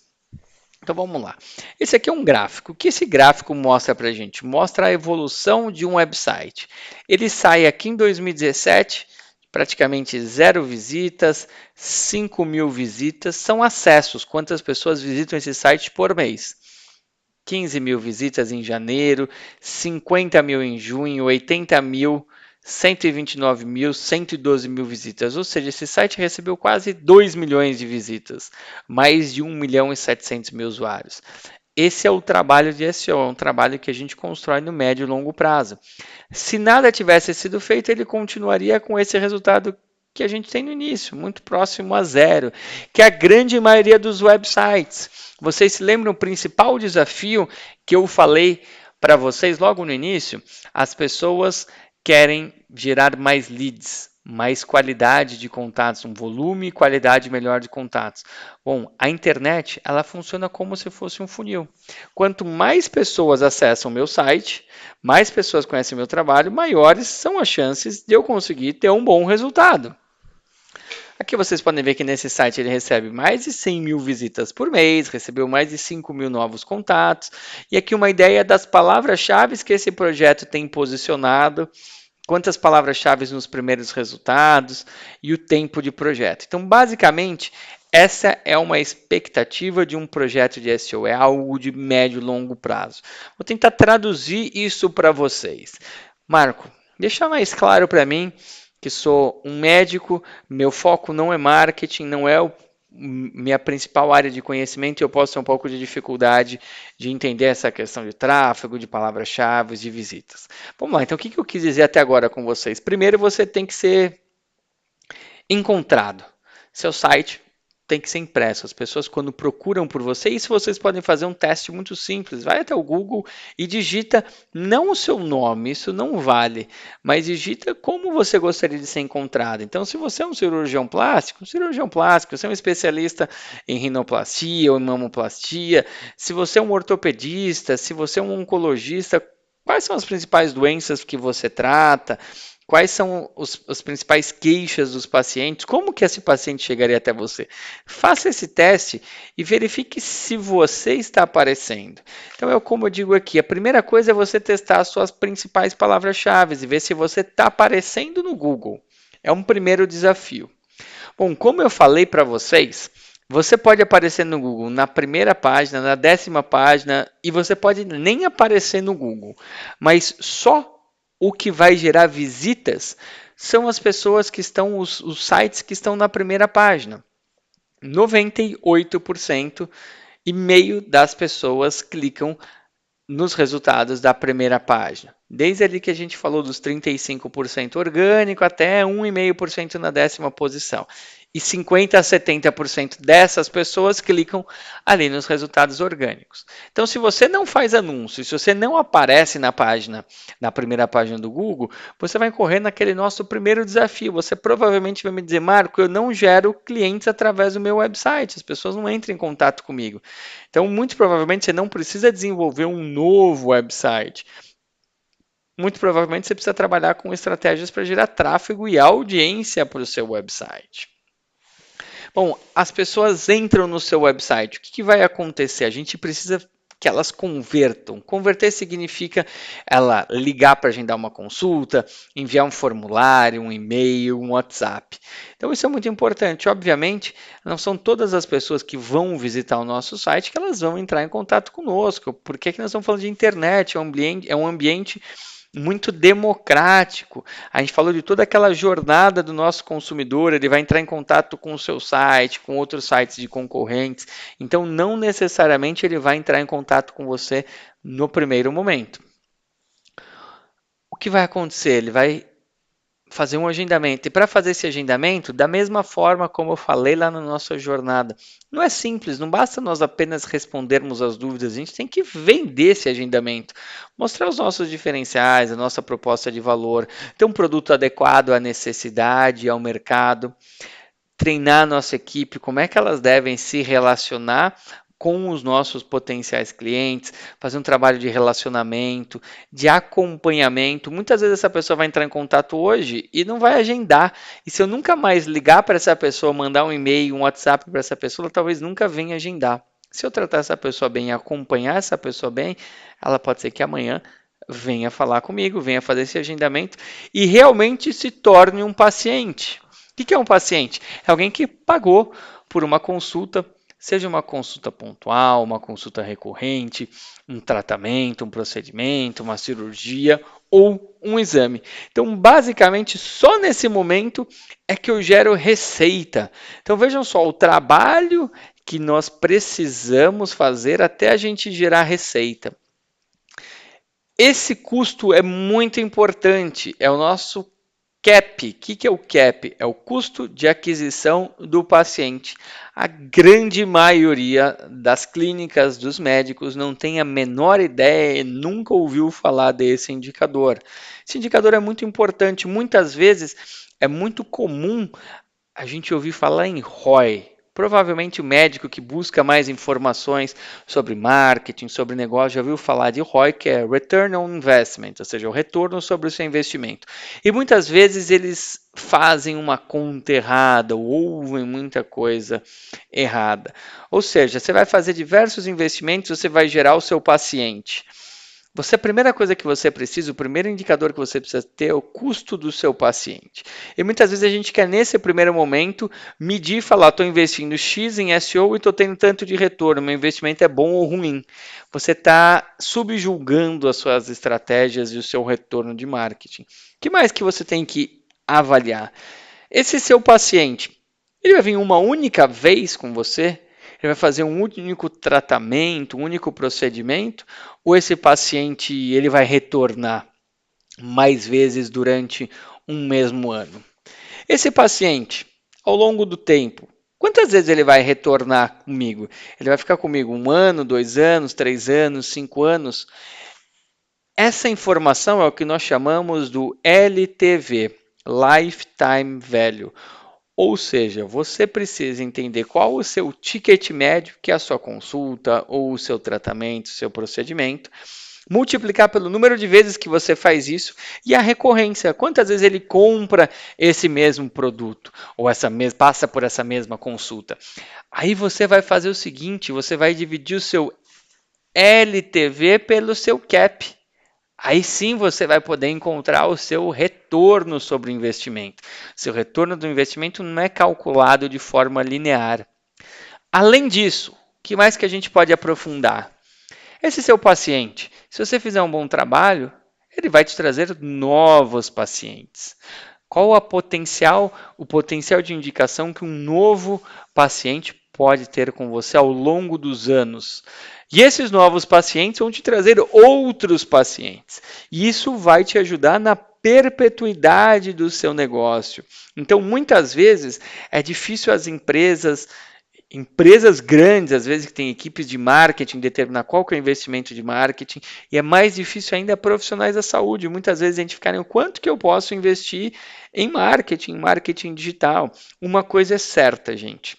Então vamos lá. Esse aqui é um gráfico. O que esse gráfico mostra para a gente? Mostra a evolução de um website. Ele sai aqui em 2017, praticamente 0 visitas, 5.000 visitas, são acessos, quantas pessoas visitam esse site por mês. 15.000 visitas em janeiro, 50.000 em junho, 80.000, 129.000, 112.000 visitas. Ou seja, esse site recebeu quase 2 milhões de visitas, mais de 1.700.000 usuários. Esse é o trabalho de SEO, é um trabalho que a gente constrói no médio e longo prazo. Se nada tivesse sido feito, ele continuaria com esse resultado que a gente tem no início, muito próximo a zero, que é a grande maioria dos websites. Vocês se lembram o principal desafio que eu falei para vocês logo no início? As pessoas querem gerar mais leads, mais qualidade de contatos, um volume e qualidade melhor de contatos. Bom, a internet, ela funciona como se fosse um funil. Quanto mais pessoas acessam o meu site, mais pessoas conhecem o meu trabalho, maiores são as chances de eu conseguir ter um bom resultado. Aqui vocês podem ver que nesse site ele recebe mais de 100.000 visitas por mês, recebeu mais de 5.000 novos contatos. E aqui uma ideia das palavras-chave que esse projeto tem posicionado, quantas palavras-chave nos primeiros resultados e o tempo de projeto. Então, basicamente, essa é uma expectativa de um projeto de SEO, é algo de médio e longo prazo. Vou tentar traduzir isso para vocês. Marco, deixa mais claro para mim que sou um médico, meu foco não é marketing, não é minha principal área de conhecimento e eu posso ter um pouco de dificuldade de entender essa questão de tráfego, de palavras-chave, de visitas. Vamos lá, então o que eu quis dizer até agora com vocês? Primeiro, você tem que ser encontrado. Seu site tem que ser impresso. As pessoas, quando procuram por você, isso vocês podem fazer um teste muito simples. Vai até o Google e digita não o seu nome, isso não vale, mas digita como você gostaria de ser encontrado. Então, se você é um cirurgião plástico, se você é um especialista em rinoplastia ou em mamoplastia, se você é um ortopedista, se você é um oncologista, quais são as principais doenças que você trata? Quais são as principais queixas dos pacientes? Como que esse paciente chegaria até você? Faça esse teste e verifique se você está aparecendo. Então, como eu digo aqui, a primeira coisa é você testar as suas principais palavras-chave e ver se você está aparecendo no Google. É um primeiro desafio. Bom, como eu falei para vocês, você pode aparecer no Google na primeira página, na 10ª página, e você pode nem aparecer no Google, mas só o que vai gerar visitas são as pessoas que estão, os sites que estão na primeira página. 98% e meio das pessoas clicam nos resultados da primeira página. Desde ali que a gente falou dos 35% orgânico até 1,5% na 10ª posição. E 50% a 70% dessas pessoas clicam ali nos resultados orgânicos. Então, se você não faz anúncio, se você não aparece na página, na primeira página do Google, você vai correr naquele nosso primeiro desafio. Você provavelmente vai me dizer, Marco, eu não gero clientes através do meu website, as pessoas não entram em contato comigo. Então, muito provavelmente, você não precisa desenvolver um novo website. Muito provavelmente, você precisa trabalhar com estratégias para gerar tráfego e audiência para o seu website. Bom, as pessoas entram no seu website. O que vai acontecer? A gente precisa que elas convertam. Converter significa ela ligar para agendar uma consulta, enviar um formulário, um e-mail, um WhatsApp. Então isso é muito importante. Obviamente, não são todas as pessoas que vão visitar o nosso site que elas vão entrar em contato conosco. Porque aqui nós estamos falando de internet, é um ambiente muito democrático. A gente falou de toda aquela jornada do nosso consumidor, ele vai entrar em contato com o seu site, com outros sites de concorrentes. Então, não necessariamente ele vai entrar em contato com você no primeiro momento. O que vai acontecer? Ele vai fazer um agendamento. E para fazer esse agendamento, da mesma forma como eu falei lá na nossa jornada, não é simples, não basta nós apenas respondermos as dúvidas, a gente tem que vender esse agendamento, mostrar os nossos diferenciais, a nossa proposta de valor, ter um produto adequado à necessidade, ao mercado, treinar a nossa equipe, como é que elas devem se relacionar com os nossos potenciais clientes, fazer um trabalho de relacionamento, de acompanhamento. Muitas vezes essa pessoa vai entrar em contato hoje e não vai agendar. E se eu nunca mais ligar para essa pessoa, mandar um e-mail, um WhatsApp para essa pessoa, ela talvez nunca venha agendar. Se eu tratar essa pessoa bem e acompanhar essa pessoa bem, ela pode ser que amanhã venha falar comigo, venha fazer esse agendamento e realmente se torne um paciente. O que é um paciente? É alguém que pagou por uma consulta, seja uma consulta pontual, uma consulta recorrente, um tratamento, um procedimento, uma cirurgia ou um exame. Então, basicamente, só nesse momento é que eu gero receita. Então, vejam só o trabalho que nós precisamos fazer até a gente gerar receita. Esse custo é muito importante, é o nosso CAP. O que é o CAP? É o custo de aquisição do paciente. A grande maioria das clínicas, dos médicos, não tem a menor ideia e nunca ouviu falar desse indicador. Esse indicador é muito importante. Muitas vezes é muito comum a gente ouvir falar em ROI. Provavelmente o médico que busca mais informações sobre marketing, sobre negócio, já ouviu falar de ROI, que é Return on Investment, ou seja, o retorno sobre o seu investimento. E muitas vezes eles fazem uma conta errada ou ouvem muita coisa errada. Ou seja, você vai fazer diversos investimentos, você vai gerar o seu paciente. A primeira coisa que você precisa, o primeiro indicador que você precisa ter é o custo do seu paciente. E muitas vezes a gente quer, nesse primeiro momento, medir e falar: estou investindo X em SEO e estou tendo tanto de retorno, meu investimento é bom ou ruim. Você está subjulgando as suas estratégias e o seu retorno de marketing. O que mais que você tem que avaliar? Esse seu paciente, ele vai vir uma única vez com você? Ele vai fazer um único tratamento, um único procedimento, ou esse paciente ele vai retornar mais vezes durante um mesmo ano? Esse paciente, ao longo do tempo, quantas vezes ele vai retornar comigo? Ele vai ficar comigo 1 ano, 2 anos, 3 anos, 5 anos? Essa informação é o que nós chamamos do LTV, Lifetime Value. Ou seja, você precisa entender qual o seu ticket médio, que é a sua consulta ou o seu tratamento, seu procedimento, multiplicar pelo número de vezes que você faz isso e a recorrência, quantas vezes ele compra esse mesmo produto ou passa por essa mesma consulta. Aí você vai fazer o seguinte, você vai dividir o seu LTV pelo seu CAP. Aí sim você vai poder encontrar o seu retorno sobre o investimento. Seu retorno do investimento não é calculado de forma linear. Além disso, o que mais que a gente pode aprofundar? Esse seu paciente, se você fizer um bom trabalho, ele vai te trazer novos pacientes. Qual o potencial de indicação que um novo paciente pode ter com você ao longo dos anos? E esses novos pacientes vão te trazer outros pacientes. E isso vai te ajudar na perpetuidade do seu negócio. Então, muitas vezes, é difícil as empresas grandes, às vezes que têm equipes de marketing, determinar qual que é o investimento de marketing, e é mais difícil ainda profissionais da saúde. Muitas vezes a gente fica, o quanto que eu posso investir em marketing digital. Uma coisa é certa, gente.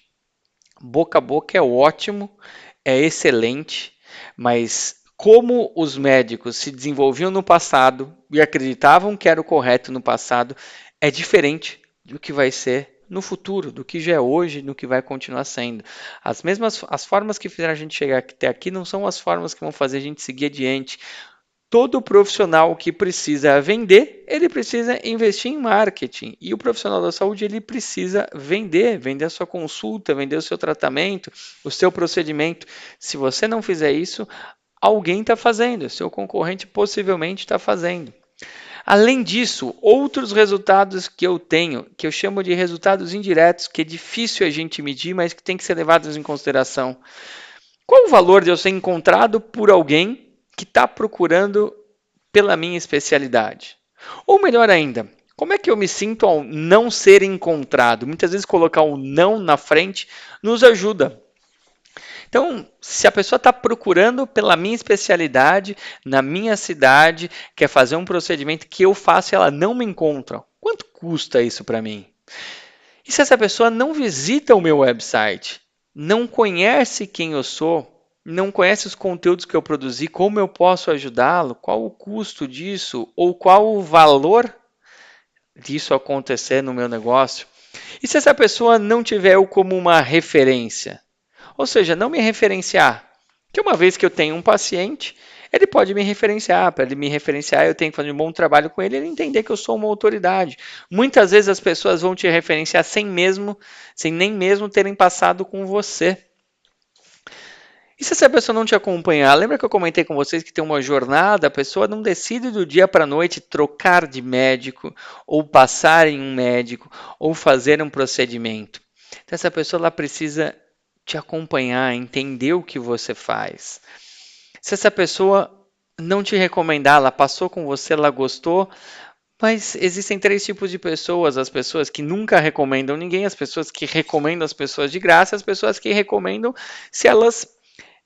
Boca a boca é ótimo, é excelente, mas como os médicos se desenvolviam no passado e acreditavam que era o correto no passado, é diferente do que vai ser no futuro, do que já é hoje, do que vai continuar sendo. As formas que fizeram a gente chegar até aqui não são as formas que vão fazer a gente seguir adiante. Todo profissional que precisa vender, ele precisa investir em marketing. E o profissional da saúde, ele precisa vender a sua consulta, vender o seu tratamento, o seu procedimento. Se você não fizer isso, alguém está fazendo, seu concorrente possivelmente está fazendo. Além disso, outros resultados que eu tenho, que eu chamo de resultados indiretos, que é difícil a gente medir, mas que tem que ser levados em consideração. Qual o valor de eu ser encontrado por alguém que está procurando pela minha especialidade? Ou melhor ainda, como é que eu me sinto ao não ser encontrado? Muitas vezes colocar o não na frente nos ajuda. Então, se a pessoa está procurando pela minha especialidade, na minha cidade, quer fazer um procedimento que eu faço e ela não me encontra, quanto custa isso para mim? E se essa pessoa não visita o meu website, não conhece quem eu sou, não conhece os conteúdos que eu produzi, como eu posso ajudá-lo, qual o custo disso, ou qual o valor disso acontecer no meu negócio? E se essa pessoa não tiver eu como uma referência? Ou seja, não me referenciar. Que uma vez que eu tenho um paciente, ele pode me referenciar. Para ele me referenciar, eu tenho que fazer um bom trabalho com ele e ele entender que eu sou uma autoridade. Muitas vezes as pessoas vão te referenciar sem nem mesmo terem passado com você. E se essa pessoa não te acompanhar? Lembra que eu comentei com vocês que tem uma jornada, a pessoa não decide do dia para a noite trocar de médico, ou passar em um médico, ou fazer um procedimento. Então essa pessoa ela precisa te acompanhar, entender o que você faz. Se essa pessoa não te recomendar, ela passou com você, ela gostou, mas existem três tipos de pessoas: as pessoas que nunca recomendam ninguém, as pessoas que recomendam as pessoas de graça, as pessoas que recomendam se elas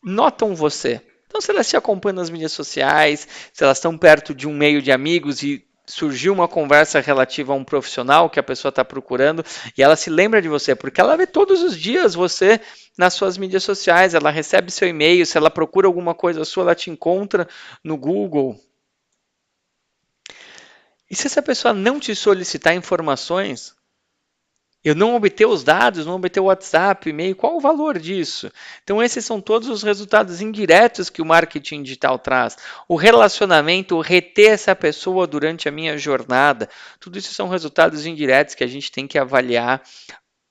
notam você. Então, se elas te acompanham nas mídias sociais, se elas estão perto de um meio de amigos e surgiu uma conversa relativa a um profissional que a pessoa está procurando e ela se lembra de você, porque ela vê todos os dias você nas suas mídias sociais, ela recebe seu e-mail, se ela procura alguma coisa sua, ela te encontra no Google. E se essa pessoa não te solicitar informações, eu não obter os dados, não obter o WhatsApp, e-mail, qual o valor disso? Então, esses são todos os resultados indiretos que o marketing digital traz. O relacionamento, o reter essa pessoa durante a minha jornada, tudo isso são resultados indiretos que a gente tem que avaliar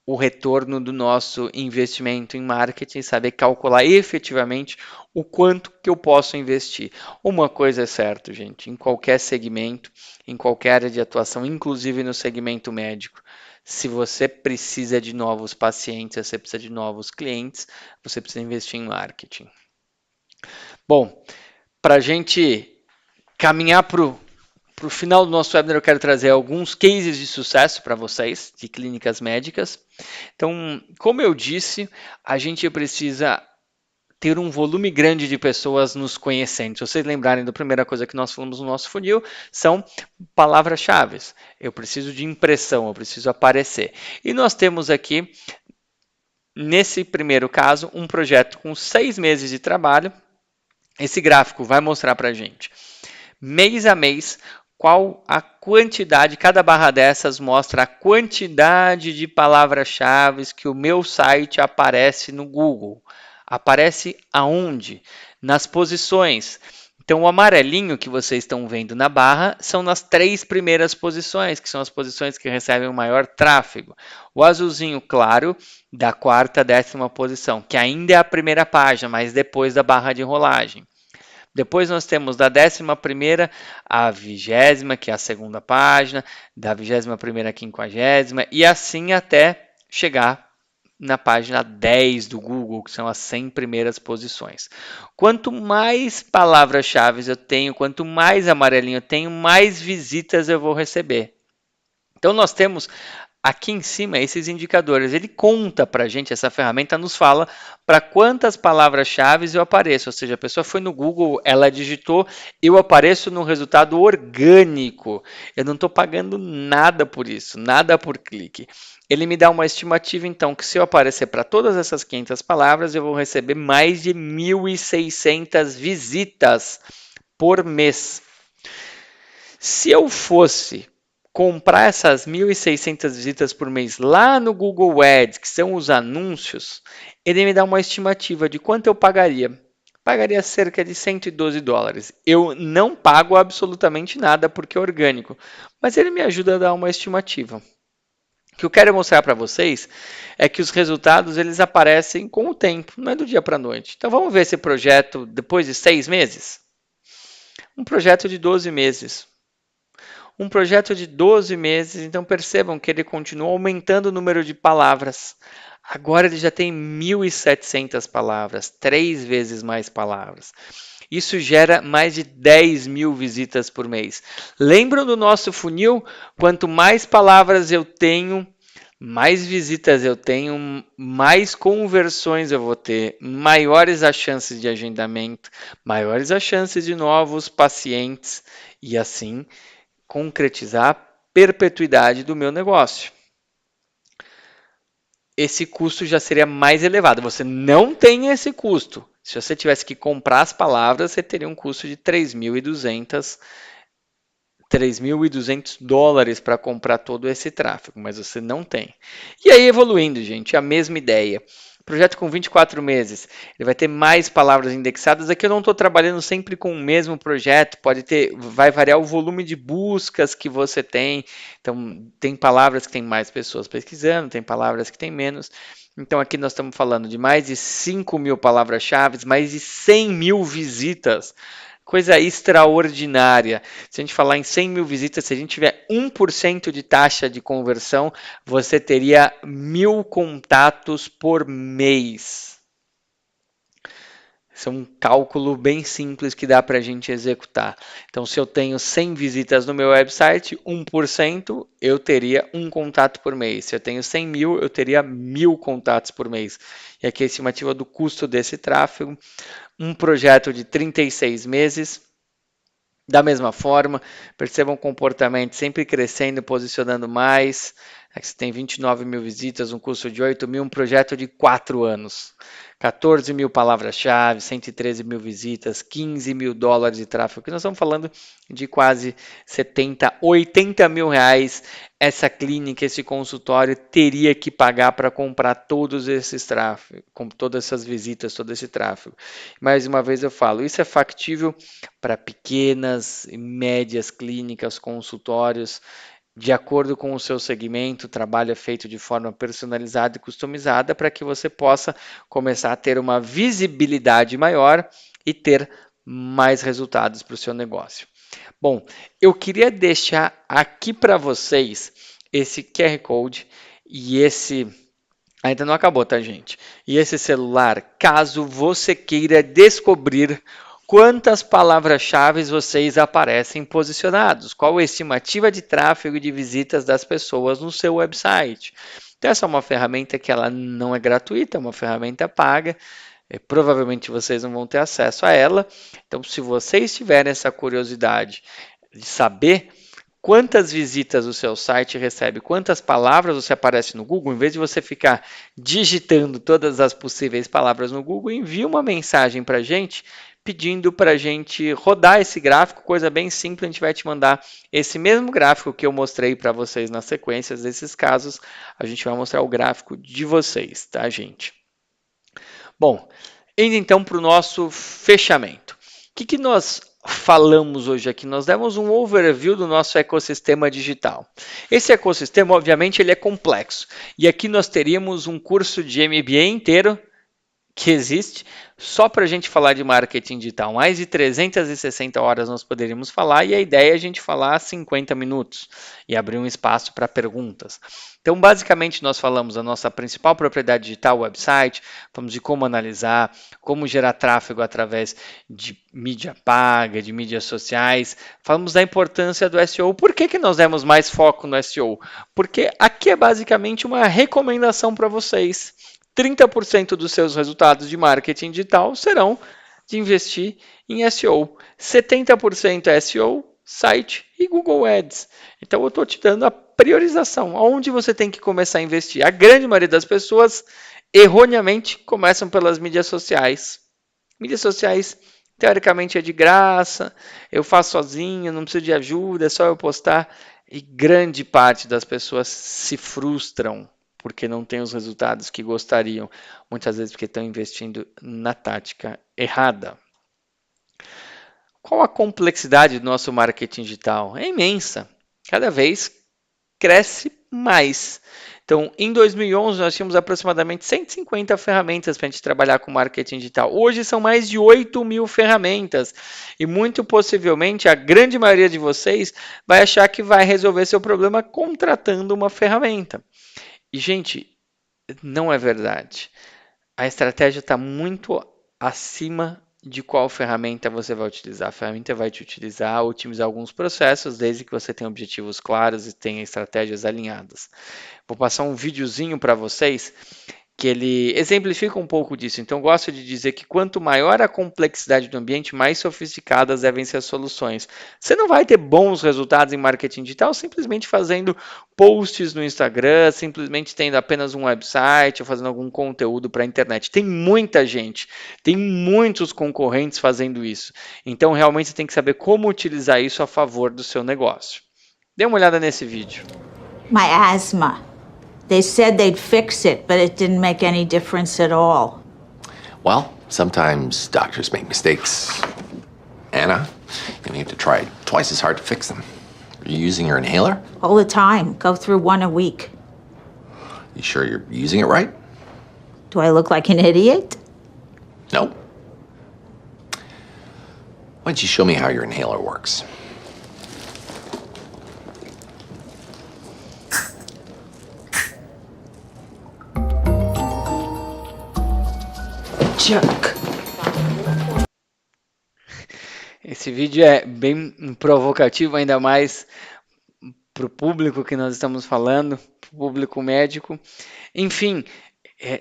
o retorno do nosso investimento em marketing, saber calcular efetivamente o quanto que eu posso investir. Uma coisa é certa, gente, em qualquer segmento, em qualquer área de atuação, inclusive no segmento médico, se você precisa de novos pacientes, se você precisa de novos clientes, você precisa investir em marketing. Bom, para a gente caminhar para o final do nosso webinar, eu quero trazer alguns cases de sucesso para vocês, de clínicas médicas. Então, como eu disse, a gente precisa ter um volume grande de pessoas nos conhecendo. Se vocês lembrarem da primeira coisa que nós falamos no nosso funil, são palavras-chave. Eu preciso de impressão, eu preciso aparecer. E nós temos aqui, nesse primeiro caso, um projeto com 6 meses de trabalho. Esse gráfico vai mostrar para a gente, mês a mês, qual a quantidade, cada barra dessas mostra a quantidade de palavras-chave que o meu site aparece no Google. Aparece aonde? Nas posições. Então, o amarelinho que vocês estão vendo na barra são nas 3 primeiras posições, que são as posições que recebem o maior tráfego. O azulzinho claro, da 4ª, 10ª posição, que ainda é a primeira página, mas depois da barra de rolagem. Depois nós temos da 11ª à 20ª, que é a segunda página, da 21ª à 50ª, e assim até chegar na página 10 do Google, que são as 100 primeiras posições. Quanto mais palavras-chave eu tenho, quanto mais amarelinho eu tenho, mais visitas eu vou receber. Então nós temos aqui em cima esses indicadores. Ele conta para a gente, essa ferramenta nos fala para quantas palavras-chave eu apareço. Ou seja, a pessoa foi no Google, ela digitou, eu apareço no resultado orgânico. Eu não estou pagando nada por isso, nada por clique. Ele me dá uma estimativa, então, que se eu aparecer para todas essas 500 palavras, eu vou receber mais de 1.600 visitas por mês. Se eu fosse comprar essas 1.600 visitas por mês lá no Google Ads, que são os anúncios, ele me dá uma estimativa de quanto eu pagaria. Pagaria cerca de $112. Eu não pago absolutamente nada porque é orgânico, mas ele me ajuda a dar uma estimativa. O que eu quero mostrar para vocês é que os resultados eles aparecem com o tempo, não é do dia para a noite. Então vamos ver esse projeto depois de 6 meses? Um projeto de 12 meses. Um projeto de 12 meses, então percebam que ele continua aumentando o número de palavras. Agora ele já tem 1.700 palavras, 3 vezes mais palavras. Isso gera mais de 10.000 visitas por mês. Lembram do nosso funil? Quanto mais palavras eu tenho, mais visitas eu tenho, mais conversões eu vou ter, maiores as chances de agendamento, maiores as chances de novos pacientes e assim concretizar a perpetuidade do meu negócio. Esse custo já seria mais elevado. Você não tem esse custo. Se você tivesse que comprar as palavras, você teria um custo de $3.200 para comprar todo esse tráfego, mas você não tem. E aí, evoluindo, gente, a mesma ideia. Projeto com 24 meses, ele vai ter mais palavras indexadas. Aqui eu não estou trabalhando sempre com o mesmo projeto, vai variar o volume de buscas que você tem. Então, tem palavras que tem mais pessoas pesquisando, tem palavras que tem menos. Então, aqui nós estamos falando de mais de 5.000 palavras-chave, mais de 100.000 visitas. Coisa extraordinária. Se a gente falar em 100.000 visitas, se a gente tiver 1% de taxa de conversão, você teria 1.000 contatos por mês. Esse é um cálculo bem simples que dá para a gente executar. Então, se eu tenho 100 visitas no meu website, 1%, eu teria um contato por mês. Se eu tenho 100.000, eu teria 1.000 contatos por mês. E aqui a estimativa do custo desse tráfego. Um projeto de 36 meses. Da mesma forma, percebam o comportamento sempre crescendo, posicionando mais. Aqui você tem 29.000 visitas, um custo de 8.000, um projeto de 4 anos. 14.000 palavras-chave, 113.000 visitas, 15.000 dólares de tráfego. Aqui nós estamos falando de quase 70, 80 mil reais. Essa clínica, esse consultório teria que pagar para comprar todos esses tráfegos, com todas essas visitas, todo esse tráfego. Mais uma vez eu falo, isso é factível para pequenas e médias clínicas, consultórios. De acordo com o seu segmento, o trabalho é feito de forma personalizada e customizada para que você possa começar a ter uma visibilidade maior e ter mais resultados para o seu negócio. Bom, eu queria deixar aqui para vocês esse QR Code e esse... Ainda não acabou, tá, gente? E esse celular, caso você queira descobrir quantas palavras-chave vocês aparecem posicionados, qual a estimativa de tráfego e de visitas das pessoas no seu website. Então, essa é uma ferramenta que ela não é gratuita, é uma ferramenta paga. Provavelmente vocês não vão ter acesso a ela. Então, se vocês tiverem essa curiosidade de saber quantas visitas o seu site recebe, quantas palavras você aparece no Google, em vez de você ficar digitando todas as possíveis palavras no Google, envie uma mensagem para a gente pedindo para a gente rodar esse gráfico, coisa bem simples, a gente vai te mandar esse mesmo gráfico que eu mostrei para vocês nas sequências desses casos, a gente vai mostrar o gráfico de vocês, tá, gente? Bom, indo então para o nosso fechamento. O que nós falamos hoje aqui? Nós demos um overview do nosso ecossistema digital. Esse ecossistema, obviamente, ele é complexo. E aqui nós teríamos um curso de MBA inteiro que existe só para a gente falar de marketing digital. Mais de 360 horas nós poderíamos falar e a ideia é a gente falar 50 minutos e abrir um espaço para perguntas. Então, basicamente, nós falamos da nossa principal propriedade digital, o website, falamos de como analisar, como gerar tráfego através de mídia paga, de mídias sociais, falamos da importância do SEO. Por que nós demos mais foco no SEO? Porque aqui é basicamente uma recomendação para vocês. 30% dos seus resultados de marketing digital serão de investir em SEO. 70% é SEO, site e Google Ads. Então eu estou te dando a priorização, aonde você tem que começar a investir. A grande maioria das pessoas, erroneamente, começam pelas mídias sociais. Mídias sociais, teoricamente, é de graça, eu faço sozinho, não preciso de ajuda, é só eu postar. E grande parte das pessoas se frustram porque não têm os resultados que gostariam, muitas vezes porque estão investindo na tática errada. Qual a complexidade do nosso marketing digital? É imensa, cada vez cresce mais. Então, em 2011, nós tínhamos aproximadamente 150 ferramentas para a gente trabalhar com marketing digital. Hoje são mais de 8.000 ferramentas. E muito possivelmente, a grande maioria de vocês vai achar que vai resolver seu problema contratando uma ferramenta. E, gente, não é verdade. A estratégia está muito acima de qual ferramenta você vai utilizar. A ferramenta vai te otimizar alguns processos, desde que você tenha objetivos claros e tenha estratégias alinhadas. Vou passar um videozinho para vocês que ele exemplifica um pouco disso. Então, gosto de dizer que quanto maior a complexidade do ambiente, mais sofisticadas devem ser as soluções. Você não vai ter bons resultados em marketing digital simplesmente fazendo posts no Instagram, simplesmente tendo apenas um website ou fazendo algum conteúdo para a internet. Tem muita gente, tem muitos concorrentes fazendo isso. Então, realmente, você tem que saber como utilizar isso a favor do seu negócio. Dê uma olhada nesse vídeo. My asthma. They said they'd fix it, but it didn't make any difference at all. Well, sometimes doctors make mistakes. Anna, you have to try twice as hard to fix them. Are you using your inhaler? All the time. Go through one a week. You sure you're using it right? Do I look like an idiot? No. Why don't you show me how your inhaler works? Jerk. Esse vídeo é bem provocativo, ainda mais para o público que nós estamos falando, para o público médico. Enfim,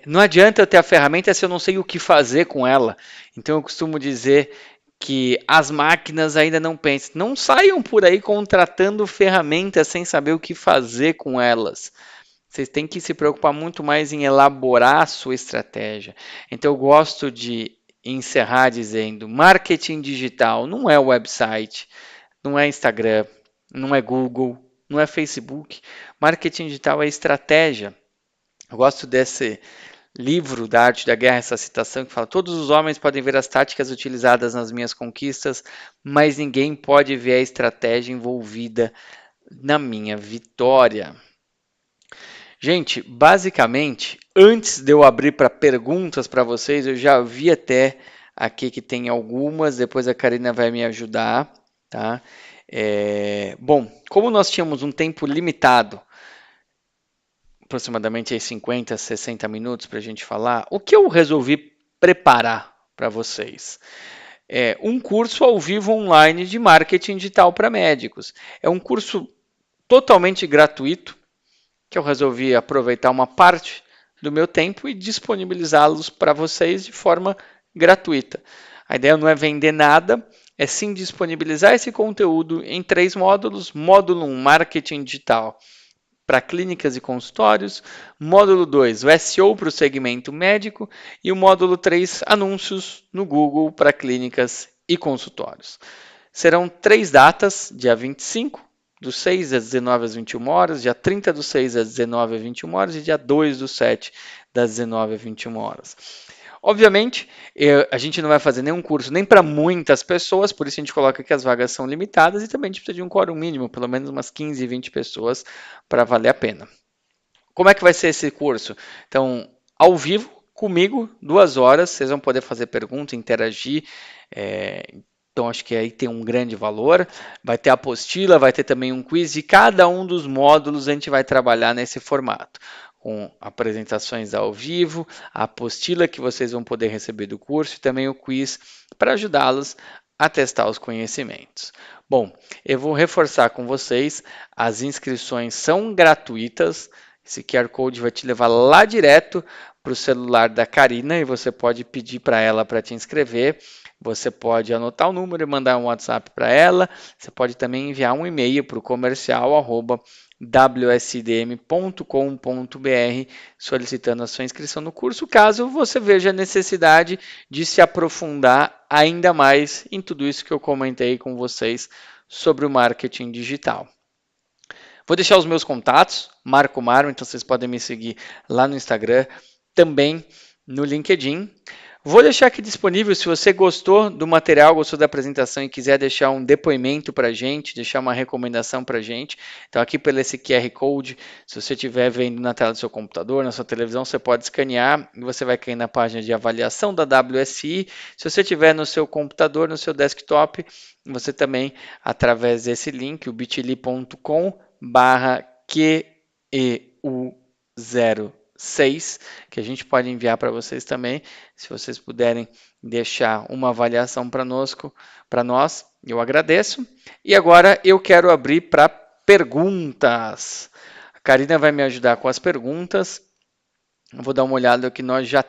não adianta eu ter a ferramenta se eu não sei o que fazer com ela. Então eu costumo dizer que as máquinas ainda não pensam. Não saiam por aí contratando ferramentas sem saber o que fazer com elas. Vocês têm que se preocupar muito mais em elaborar a sua estratégia. Então eu gosto de encerrar dizendo: marketing digital não é website, não é Instagram, não é Google, não é Facebook. Marketing digital é estratégia. Eu gosto desse livro da Arte da Guerra, essa citação que fala: todos os homens podem ver as táticas utilizadas nas minhas conquistas, mas ninguém pode ver a estratégia envolvida na minha vitória. Gente, basicamente, antes de eu abrir para perguntas para vocês, eu já vi até aqui que tem algumas, depois a Karina vai me ajudar, tá? Bom, como nós tínhamos um tempo limitado, aproximadamente aí 50, 60 minutos para a gente falar, o que eu resolvi preparar para vocês? Um curso ao vivo online de marketing digital para médicos. É um curso totalmente gratuito, que eu resolvi aproveitar uma parte do meu tempo e disponibilizá-los para vocês de forma gratuita. A ideia não é vender nada, é sim disponibilizar esse conteúdo em 3 módulos. Módulo 1, marketing digital para clínicas e consultórios. Módulo 2, o SEO para o segmento médico. E o módulo 3, anúncios no Google para clínicas e consultórios. Serão 3 datas, dia 25, do 6 às 19 às 21 horas, dia 30 do 6 às 19 às 21 horas e dia 2 do 7 das 19 às 21 horas. Obviamente, a gente não vai fazer nenhum curso nem para muitas pessoas, por isso a gente coloca que as vagas são limitadas e também a gente precisa de um quórum mínimo, pelo menos umas 15, 20 pessoas para valer a pena. Como é que vai ser esse curso? Então, ao vivo, comigo, 2 horas, vocês vão poder fazer perguntas, interagir, então acho que aí tem um grande valor. Vai ter apostila, vai ter também um quiz e cada um dos módulos a gente vai trabalhar nesse formato, com apresentações ao vivo, a apostila que vocês vão poder receber do curso e também o quiz para ajudá-los a testar os conhecimentos. Bom, eu vou reforçar com vocês, as inscrições são gratuitas, esse QR Code vai te levar lá direto para o celular da Karina e você pode pedir para ela para te inscrever. Você pode anotar o número e mandar um WhatsApp para ela. Você pode também enviar um e-mail para o comercial@wsdm.com.br solicitando a sua inscrição no curso, caso você veja a necessidade de se aprofundar ainda mais em tudo isso que eu comentei com vocês sobre o marketing digital. Vou deixar os meus contatos, Marco Maro, então vocês podem me seguir lá no Instagram, também no LinkedIn. Vou deixar aqui disponível, se você gostou do material, gostou da apresentação e quiser deixar um depoimento para a gente, deixar uma recomendação para a gente. Então aqui pelo esse QR Code, se você estiver vendo na tela do seu computador, na sua televisão, você pode escanear e você vai cair na página de avaliação da WSI. Se você estiver no seu computador, no seu desktop, você também, através desse link, o bit.ly/QEU06, que a gente pode enviar para vocês também, se vocês puderem deixar uma avaliação para nós, eu agradeço. E agora eu quero abrir para perguntas. A Karina vai me ajudar com as perguntas. Eu vou dar uma olhada que nós já temos.